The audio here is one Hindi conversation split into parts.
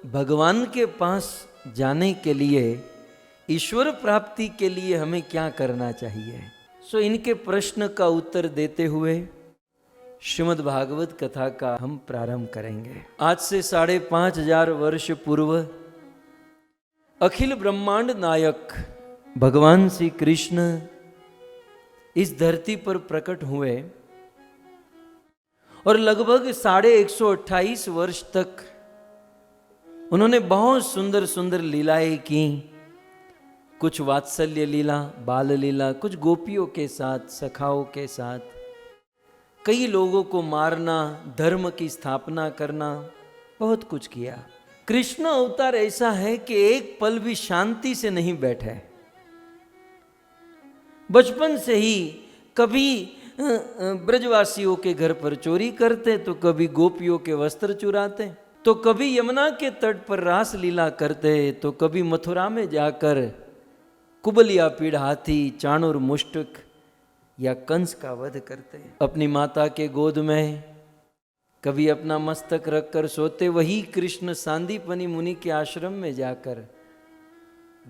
भगवान के पास जाने के लिए, ईश्वर प्राप्ति के लिए हमें क्या करना चाहिए? सो इनके प्रश्न का उत्तर देते हुए श्रीमद् भागवत कथा का हम प्रारंभ करेंगे। आज से 5,500 वर्ष पूर्व अखिल ब्रह्मांड नायक भगवान श्री कृष्ण इस धरती पर प्रकट हुए और लगभग 128 वर्ष तक उन्होंने बहुत सुंदर सुंदर लीलाएं की। कुछ वात्सल्य लीला, बाल लीला, कुछ गोपियों के साथ, सखाओं के साथ, कई लोगों को मारना, धर्म की स्थापना करना, बहुत कुछ किया। कृष्ण अवतार ऐसा है कि एक पल भी शांति से नहीं बैठे। बचपन से ही कभी ब्रजवासियों के घर पर चोरी करते, तो कभी गोपियों के वस्त्र चुराते, तो कभी यमुना के तट पर रास लीला करते, तो कभी मथुरा में जाकर कुबलिया पीड़ हाथी, चाणूर मुष्टक या कंस का वध करते। अपनी माता के गोद में कभी अपना मस्तक रखकर सोते, वही कृष्ण सांदीपनि मुनि के आश्रम में जाकर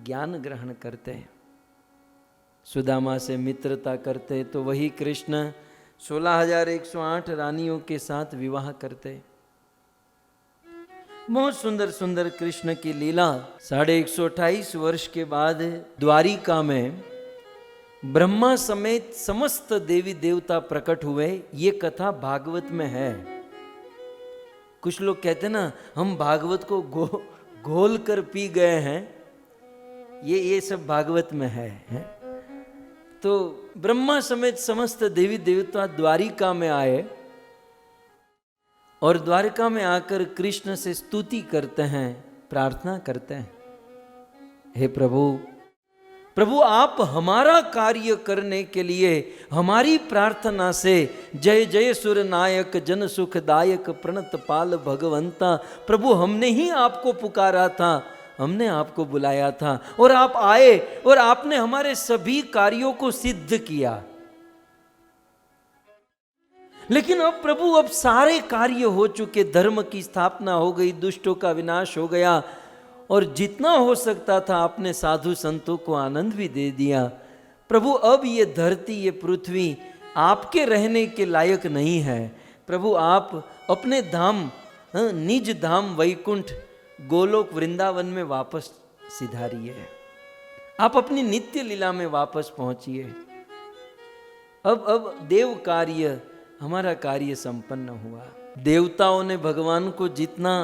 ज्ञान ग्रहण करते। सुदामा से मित्रता करते, तो वही कृष्ण 16,108 रानियों के साथ विवाह करते। बहुत सुंदर सुंदर कृष्ण की लीला। 128 वर्ष के बाद द्वारिका में ब्रह्मा समेत समस्त देवी देवता प्रकट हुए। ये कथा भागवत में है। कुछ लोग कहते हैं ना, हम भागवत को घोल कर पी गए हैं, ये सब भागवत में है। तो ब्रह्मा समेत समस्त देवी देवता द्वारिका में आए और द्वारका में आकर कृष्ण से स्तुति करते हैं, प्रार्थना करते हैं, हे प्रभु, प्रभु आप हमारा कार्य करने के लिए हमारी प्रार्थना से जय जय सुर नायक जन सुखदायक प्रणत पाल भगवंता, प्रभु हमने ही आपको पुकारा था, हमने आपको बुलाया था और आप आए और आपने हमारे सभी कार्यों को सिद्ध किया। लेकिन अब प्रभु, अब सारे कार्य हो चुके, धर्म की स्थापना हो गई, दुष्टों का विनाश हो गया और जितना हो सकता था आपने साधु संतों को आनंद भी दे दिया। प्रभु अब ये धरती, ये पृथ्वी आपके रहने के लायक नहीं है। प्रभु आप अपने धाम, निज धाम वैकुंठ गोलोक वृंदावन में वापस सिधारिए। आप अपनी नित्य लीला में वापस पहुंचिए। अब देव कार्य, हमारा कार्य संपन्न हुआ। देवताओं ने भगवान को जितना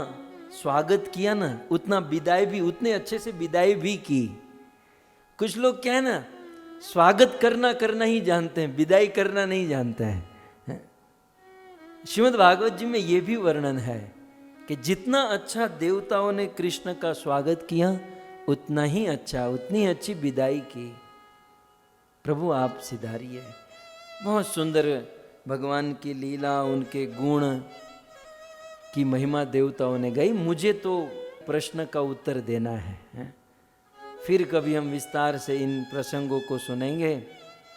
स्वागत किया ना, उतना विदाई भी, उतने अच्छे से विदाई भी की। कुछ लोग क्या है ना, स्वागत करना ही जानते हैं, विदाई करना नहीं जानते हैं। श्रीमद् भागवत जी में यह भी वर्णन है कि जितना अच्छा देवताओं ने कृष्ण का स्वागत किया, उतना ही अच्छा, उतनी अच्छी विदाई की। प्रभु आप सिधारिए। बहुत सुंदर भगवान की लीला, उनके गुण की महिमा देवताओं ने गाई। मुझे तो प्रश्न का उत्तर देना है, फिर कभी हम विस्तार से इन प्रसंगों को सुनेंगे।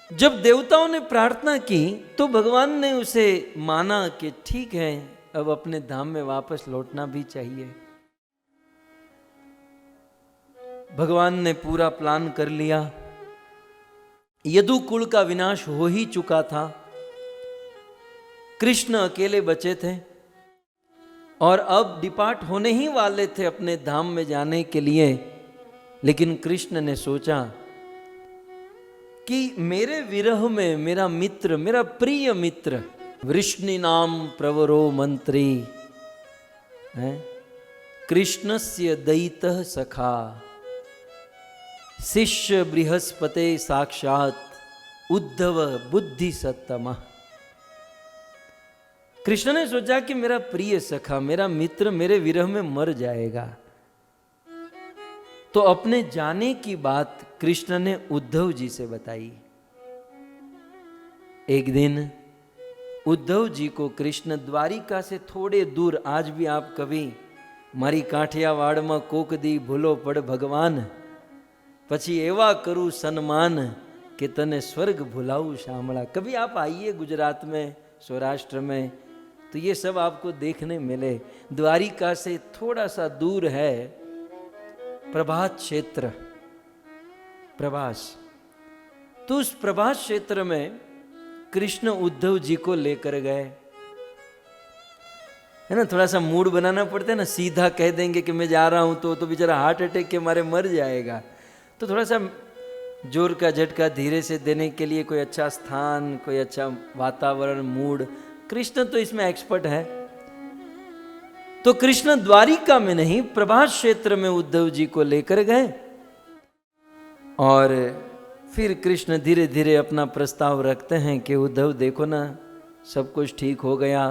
जब देवताओं ने प्रार्थना की तो भगवान ने उसे माना कि ठीक है, अब अपने धाम में वापस लौटना भी चाहिए। भगवान ने पूरा प्लान कर लिया। यदु कुल का विनाश हो ही चुका था, कृष्ण अकेले बचे थे और अब डिपार्ट होने ही वाले थे अपने धाम में जाने के लिए। लेकिन कृष्ण ने सोचा कि मेरे विरह में मेरा मित्र, मेरा प्रिय मित्र, वृष्णि नाम प्रवरो मंत्री है, कृष्णस्य दयितः सखा, शिष्य बृहस्पते साक्षात उद्धव बुद्धि सत्तमः। कृष्ण ने सोचा कि मेरा प्रिय सखा, मेरा मित्र मेरे विरह में मर जाएगा। तो अपने जाने की बात कृष्ण ने उद्धव जी से बताई। एक दिन उद्धव जी को कृष्ण द्वारिका से थोड़े दूर, आज भी आप कभी मारी काठियावाड़ में कोक दी भूलो पड़ भगवान, पछी एवा करूं सन्मान कि तने स्वर्ग भुलाऊं शामड़ा। कभी आप आइए गुजरात में, सौराष्ट्र में, तो ये सब आपको देखने मिले। द्वारिका से थोड़ा सा दूर है प्रभास क्षेत्र, प्रभास। तो उस प्रभास क्षेत्र में कृष्ण उद्धव जी को लेकर गए, है ना। थोड़ा सा मूड बनाना पड़ता है ना, सीधा कह देंगे कि मैं जा रहा हूं तो बेचारा हार्ट अटैक के मारे मर जाएगा। तो थोड़ा सा जोर का झटका धीरे से देने के लिए कोई अच्छा स्थान, कोई अच्छा वातावरण, मूड, कृष्ण तो इसमें एक्सपर्ट है। तो कृष्ण द्वारिका में नहीं, प्रभास क्षेत्र में उद्धव जी को लेकर गए और फिर कृष्ण धीरे धीरे अपना प्रस्ताव रखते हैं कि उद्धव देखो ना, सब कुछ ठीक हो गया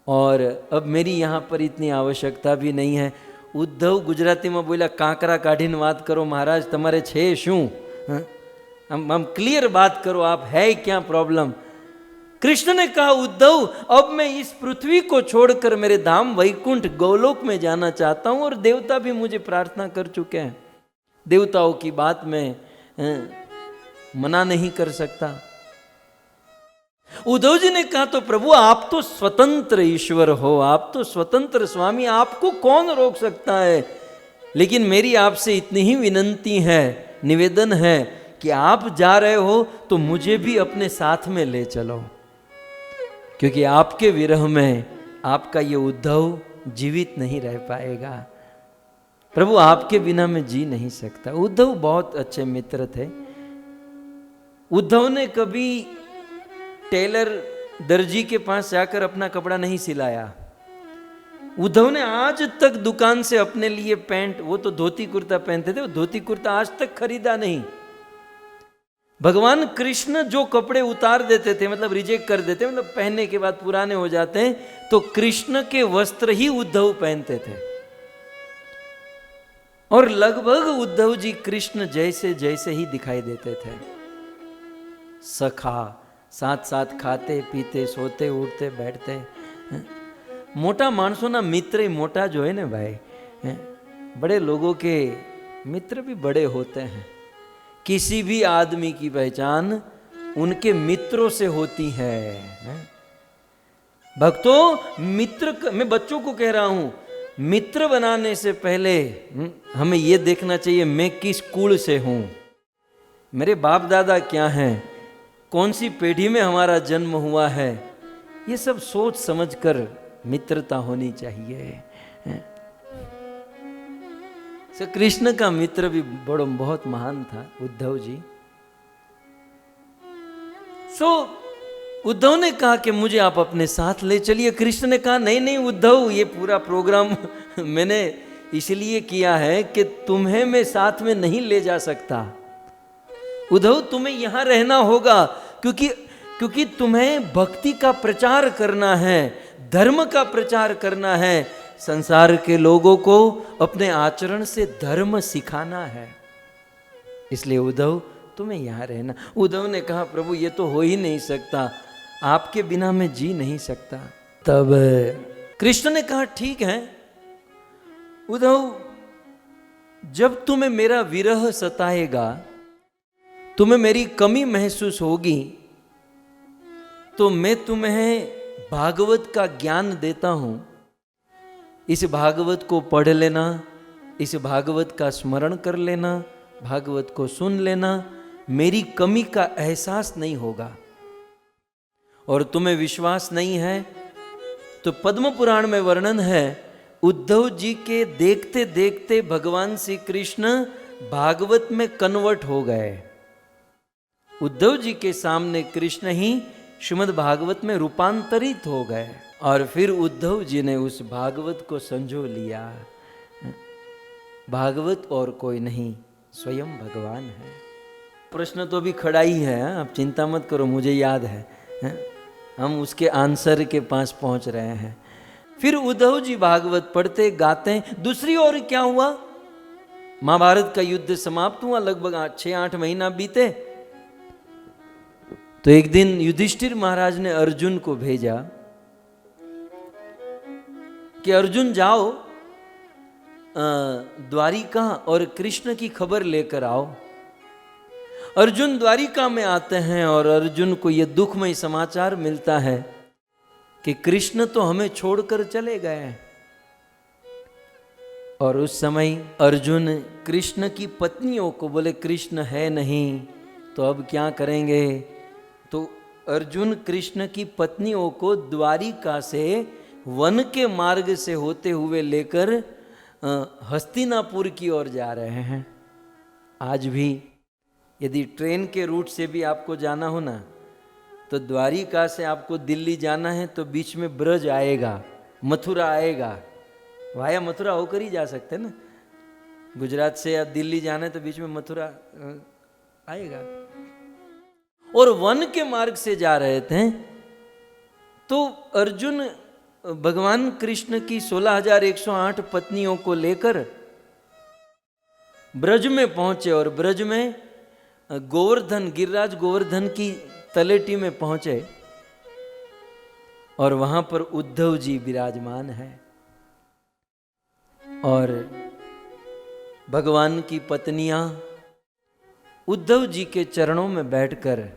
और अब मेरी यहाँ पर इतनी आवश्यकता भी नहीं है। उद्धव गुजराती में बोला, कांकरा काढ़ीने बात करो महाराज, તમારે છે શું? हम क्लियर बात करो, आप है क्या प्रॉब्लम? कृष्ण ने कहा, उद्धव अब मैं इस पृथ्वी को छोड़कर मेरे धाम वैकुंठ गोलोक में जाना चाहता हूं और देवता भी मुझे प्रार्थना कर चुके हैं। देवताओं की बात में मना नहीं कर सकता। उद्धव जी ने कहा, तो प्रभु आप तो स्वतंत्र ईश्वर हो, आप तो स्वतंत्र स्वामी, आपको कौन रोक सकता है। लेकिन मेरी आपसे इतनी ही विनंती है, निवेदन है कि आप जा रहे हो तो मुझे भी अपने साथ में ले चलो, क्योंकि आपके विरह में आपका ये उद्धव जीवित नहीं रह पाएगा। प्रभु आपके बिना मैं जी नहीं सकता। उद्धव बहुत अच्छे मित्र थे। उद्धव ने कभी टेलर दर्जी के पास जाकर अपना कपड़ा नहीं सिलाया। उद्धव ने आज तक दुकान से अपने लिए पैंट, वो तो धोती कुर्ता पहनते थे, वो धोती कुर्ता आज तक खरीदा नहीं। भगवान कृष्ण जो कपड़े उतार देते थे, मतलब रिजेक्ट कर देते, मतलब पहनने के बाद पुराने हो जाते हैं, तो कृष्ण के वस्त्र ही उद्धव पहनते थे। और लगभग उद्धव जी कृष्ण जैसे जैसे ही दिखाई देते थे। सखा, साथ साथ खाते पीते सोते उठते बैठते। मोटा मानसों ना मित्र ही मोटा जो है ना भाई, बड़े लोगों के मित्र भी बड़े होते हैं। किसी भी आदमी की पहचान उनके मित्रों से होती है। भक्तों, मित्र, मैं बच्चों को कह रहा हूं, मित्र बनाने से पहले हमें यह देखना चाहिए मैं किस कुल से हूं, मेरे बाप दादा क्या हैं, कौन सी पीढ़ी में हमारा जन्म हुआ है। ये सब सोच समझकर मित्रता होनी चाहिए। कृष्ण का मित्र भी बहुत महान था उद्धव जी। उद्धव ने कहा कि मुझे आप अपने साथ ले चलिए। कृष्ण ने कहा, नहीं नहीं उद्धव, ये पूरा प्रोग्राम मैंने इसलिए किया है कि तुम्हें मैं साथ में नहीं ले जा सकता। उद्धव, तुम्हें यहां रहना होगा, क्योंकि तुम्हें भक्ति का प्रचार करना है, धर्म का प्रचार करना है, संसार के लोगों को अपने आचरण से धर्म सिखाना है। इसलिए उद्धव, तुम्हें यहां रहना। उद्धव ने कहा, प्रभु ये तो हो ही नहीं सकता, आपके बिना मैं जी नहीं सकता। तब कृष्ण ने कहा, ठीक है उद्धव, जब तुम्हें मेरा विरह सताएगा, तुम्हें मेरी कमी महसूस होगी, तो मैं तुम्हें भागवत का ज्ञान देता हूं। इस भागवत को पढ़ लेना, इस भागवत का स्मरण कर लेना, भागवत को सुन लेना, मेरी कमी का एहसास नहीं होगा। और तुम्हें विश्वास नहीं है तो पद्म पुराण में वर्णन है, उद्धव जी के देखते देखते भगवान श्री कृष्ण भागवत में कन्वर्ट हो गए। उद्धव जी के सामने कृष्ण ही श्रीमद् भागवत में रूपांतरित हो गए और फिर उद्धव जी ने उस भागवत को संजो लिया। भागवत और कोई नहीं, स्वयं भगवान है। प्रश्न तो भी खड़ा ही है, आप चिंता मत करो, मुझे याद है, हम उसके आंसर के पास पहुंच रहे हैं। फिर उद्धव जी भागवत पढ़ते गाते। दूसरी ओर क्या हुआ, महाभारत का युद्ध समाप्त हुआ, लगभग 6-8 महीना बीते। तो एक दिन युधिष्ठिर महाराज ने अर्जुन को भेजा कि अर्जुन जाओ द्वारिका और कृष्ण की खबर लेकर आओ। अर्जुन द्वारिका में आते हैं और अर्जुन को यह दुखमय समाचार मिलता है कि कृष्ण तो हमें छोड़कर चले गए। और उस समय अर्जुन कृष्ण की पत्नियों को बोले कृष्ण है नहीं तो अब क्या करेंगे। तो अर्जुन कृष्ण की पत्नियों को द्वारिका से वन के मार्ग से होते हुए लेकर हस्तिनापुर की ओर जा रहे हैं। आज भी यदि ट्रेन के रूट से भी आपको जाना हो ना, तो द्वारिका से आपको दिल्ली जाना है तो बीच में ब्रज आएगा, मथुरा आएगा, वाया मथुरा होकर ही जा सकते हैं ना। गुजरात से आप दिल्ली जाना है तो बीच में मथुरा आएगा। और वन के मार्ग से जा रहे थे तो अर्जुन भगवान कृष्ण की 16,108 पत्नियों को लेकर ब्रज में पहुंचे और ब्रज में गोवर्धन, गिरिराज गोवर्धन की तलेटी में पहुंचे और वहां पर उद्धव जी विराजमान है। और भगवान की पत्नियां उद्धव जी के चरणों में बैठकर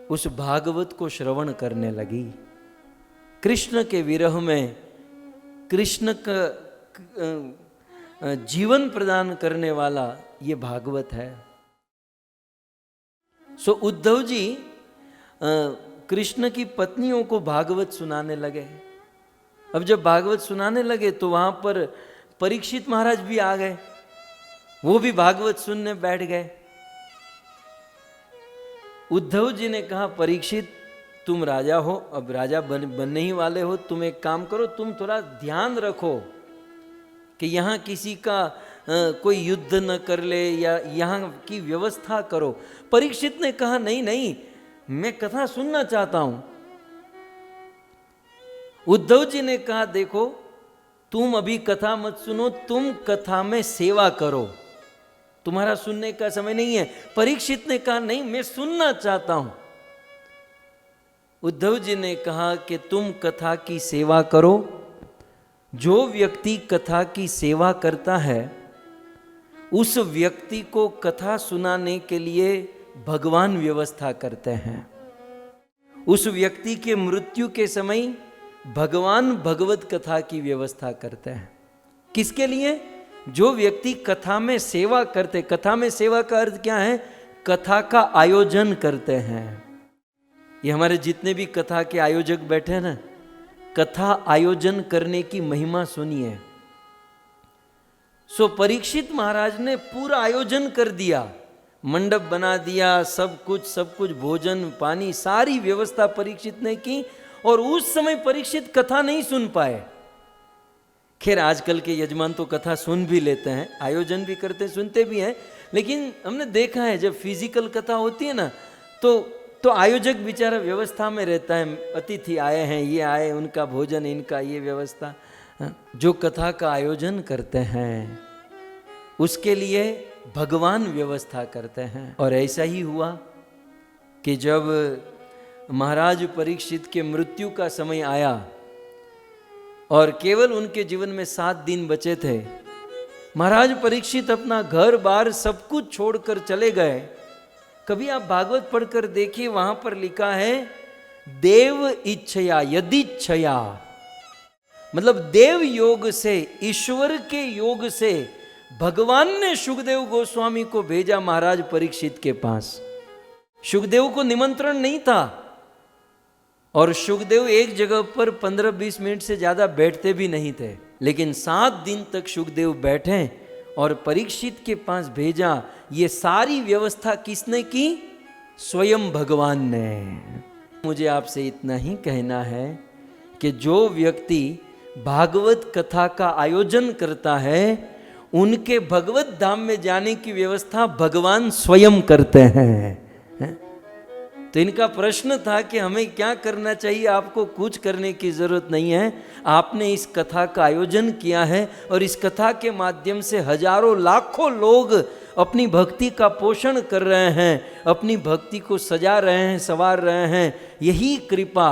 उस भागवत को श्रवण करने लगी। कृष्ण के विरह में कृष्ण का जीवन प्रदान करने वाला ये भागवत है। सो उद्धव जी कृष्ण की पत्नियों को भागवत सुनाने लगे। अब जब भागवत सुनाने लगे तो वहां पर परीक्षित महाराज भी आ गए, वो भी भागवत सुनने बैठ गए। उद्धव जी ने कहा परीक्षित तुम राजा हो, अब राजा बनने ही वाले हो, तुम एक काम करो, तुम थोड़ा ध्यान रखो कि यहाँ किसी का कोई युद्ध न कर ले या यहाँ की व्यवस्था करो। परीक्षित ने कहा नहीं नहीं, मैं कथा सुनना चाहता हूं। उद्धव जी ने कहा देखो तुम अभी कथा मत सुनो, तुम कथा में सेवा करो, तुम्हारा सुनने का समय नहीं है। परीक्षित ने कहा नहीं मैं सुनना चाहता हूं। उद्धव जी ने कहा कि तुम कथा की सेवा करो। जो व्यक्ति कथा की सेवा करता है उस व्यक्ति को कथा सुनाने के लिए भगवान व्यवस्था करते हैं। उस व्यक्ति के मृत्यु के समय भगवान भगवत कथा की व्यवस्था करते हैं। किसके लिए? जो व्यक्ति कथा में सेवा करते। कथा में सेवा का अर्थ क्या है? कथा का आयोजन करते हैं। ये हमारे जितने भी कथा के आयोजक बैठे हैं ना, कथा आयोजन करने की महिमा सुनिए। सो परीक्षित महाराज ने पूरा आयोजन कर दिया, मंडप बना दिया, सब कुछ भोजन पानी सारी व्यवस्था परीक्षित ने की। और उस समय परीक्षित कथा नहीं सुन पाए। खैर आजकल के यजमान तो कथा सुन भी लेते हैं, आयोजन भी करते सुनते भी हैं, लेकिन हमने देखा है जब फिजिकल कथा होती है ना तो आयोजक बेचारा व्यवस्था में रहता है। अतिथि आए हैं, ये आए, उनका भोजन, इनका ये व्यवस्था। जो कथा का आयोजन करते हैं उसके लिए भगवान व्यवस्था करते हैं। और ऐसा ही हुआ कि जब महाराज परीक्षित के मृत्यु का समय आया और केवल उनके जीवन में 7 दिन बचे थे, महाराज परीक्षित अपना घर बार सब कुछ छोड़कर चले गए। कभी आप भागवत पढ़कर देखिए, वहां पर लिखा है देव इच्छया यदिच्छया, मतलब देव योग से, ईश्वर के योग से भगवान ने सुखदेव गोस्वामी को भेजा महाराज परीक्षित के पास। सुखदेव को निमंत्रण नहीं था और सुखदेव एक जगह पर 15-20 मिनट से ज्यादा बैठते भी नहीं थे, लेकिन 7 दिन तक सुखदेव बैठे और परीक्षित के पास भेजा। ये सारी व्यवस्था किसने की? स्वयं भगवान ने। मुझे आपसे इतना ही कहना है कि जो व्यक्ति भागवत कथा का आयोजन करता है उनके भगवत धाम में जाने की व्यवस्था भगवान स्वयं करते हैं। तो इनका प्रश्न था कि हमें क्या करना चाहिए। आपको कुछ करने की जरूरत नहीं है, आपने इस कथा का आयोजन किया है और इस कथा के माध्यम से हजारों लाखों लोग अपनी भक्ति का पोषण कर रहे हैं, अपनी भक्ति को सजा रहे हैं, संवार रहे हैं। यही कृपा,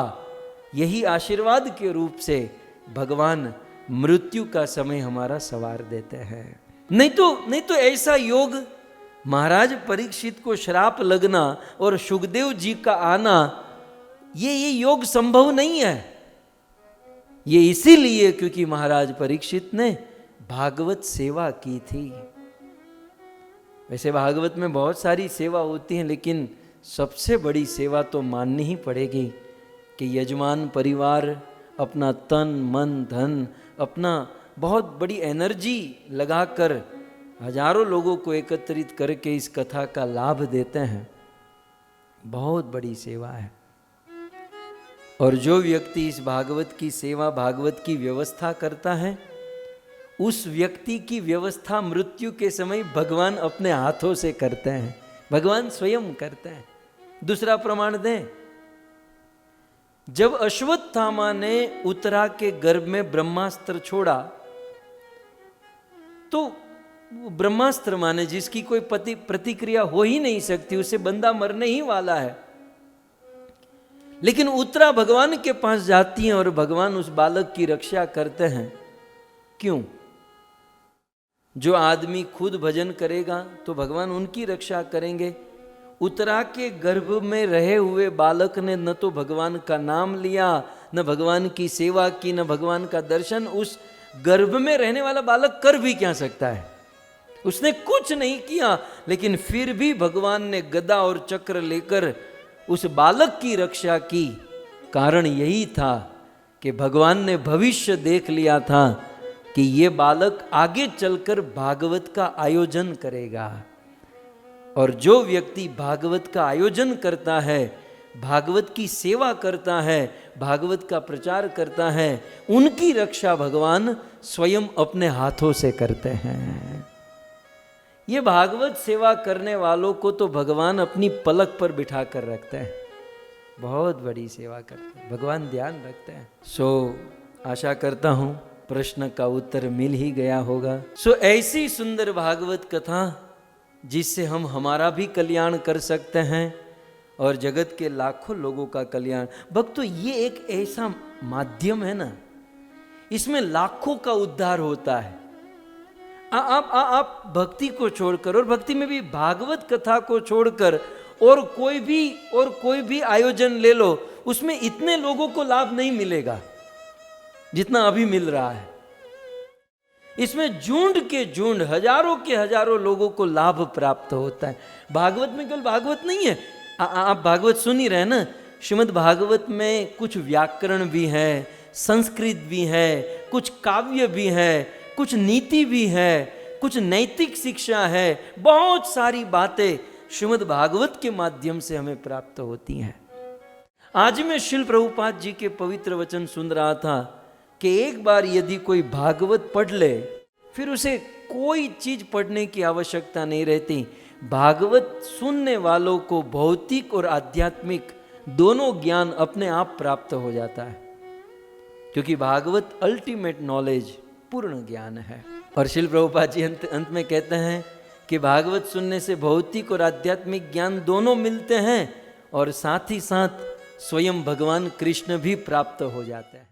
यही आशीर्वाद के रूप से भगवान मृत्यु का समय हमारा संवार देते हैं। नहीं तो ऐसा योग, महाराज परीक्षित को श्राप लगना और सुखदेव जी का आना, ये योग संभव नहीं है। ये इसीलिए क्योंकि महाराज परीक्षित ने भागवत सेवा की थी। वैसे भागवत में बहुत सारी सेवा होती है, लेकिन सबसे बड़ी सेवा तो माननी ही पड़ेगी कि यजमान परिवार अपना तन मन धन, अपना बहुत बड़ी एनर्जी लगाकर हजारों लोगों को एकत्रित करके इस कथा का लाभ देते हैं। बहुत बड़ी सेवा है। और जो व्यक्ति इस भागवत की सेवा, भागवत की व्यवस्था करता है, उस व्यक्ति की व्यवस्था मृत्यु के समय भगवान अपने हाथों से करते हैं, भगवान स्वयं करते हैं। दूसरा प्रमाण दें, जब अश्वत्थामा ने उत्तरा के गर्भ में ब्रह्मास्त्र छोड़ा, तो ब्रह्मास्त्र माने जिसकी कोई प्रतिक्रिया हो ही नहीं सकती, उसे बंदा मरने ही वाला है, लेकिन उत्तरा भगवान के पास जाती हैं और भगवान उस बालक की रक्षा करते हैं। क्यों? जो आदमी खुद भजन करेगा तो भगवान उनकी रक्षा करेंगे। उत्तरा के गर्भ में रहे हुए बालक ने न तो भगवान का नाम लिया, न भगवान की सेवा की, न भगवान का दर्शन। उस गर्भ में रहने वाला बालक कर भी क्या सकता है? उसने कुछ नहीं किया, लेकिन फिर भी भगवान ने गदा और चक्र लेकर उस बालक की रक्षा की। कारण यही था कि भगवान ने भविष्य देख लिया था कि ये बालक आगे चलकर भागवत का आयोजन करेगा। और जो व्यक्ति भागवत का आयोजन करता है, भागवत की सेवा करता है, भागवत का प्रचार करता है, उनकी रक्षा भगवान स्वयं अपने हाथों से करते हैं। ये भागवत सेवा करने वालों को तो भगवान अपनी पलक पर बिठा कर रखते हैं। बहुत बड़ी सेवा करते हैं, भगवान ध्यान रखते हैं। आशा करता हूं प्रश्न का उत्तर मिल ही गया होगा। ऐसी सुंदर भागवत कथा जिससे हम हमारा भी कल्याण कर सकते हैं और जगत के लाखों लोगों का कल्याण। भक्तों, ये एक ऐसा माध्यम है ना, इसमें लाखों का उद्धार होता है। आप भक्ति को छोड़कर, और भक्ति में भी भागवत कथा को छोड़कर और कोई भी आयोजन ले लो, उसमें इतने लोगों को लाभ नहीं मिलेगा जितना अभी मिल रहा है। इसमें झुंड के झुंड, हजारों के हजारों लोगों को लाभ प्राप्त होता है। भागवत में केवल भागवत नहीं है, आप भागवत सुन ही रहे ना। श्रीमद् भागवत में कुछ व्याकरण भी है, संस्कृत भी है, कुछ काव्य भी है, कुछ नीति भी है, कुछ नैतिक शिक्षा है। बहुत सारी बातें श्रीमद् भागवत के माध्यम से हमें प्राप्त होती हैं। आज मैं श्रील प्रभुपाद जी के पवित्र वचन सुन रहा था कि एक बार यदि कोई भागवत पढ़ ले, फिर उसे कोई चीज पढ़ने की आवश्यकता नहीं रहती। भागवत सुनने वालों को भौतिक और आध्यात्मिक दोनों ज्ञान अपने आप प्राप्त हो जाता है, क्योंकि भागवत अल्टीमेट नॉलेज, पूर्ण ज्ञान है। और श्रील प्रभुपाद जी अंत में कहते हैं कि भागवत सुनने से भौतिक और आध्यात्मिक ज्ञान दोनों मिलते हैं और साथ ही साथ स्वयं भगवान कृष्ण भी प्राप्त हो जाते हैं।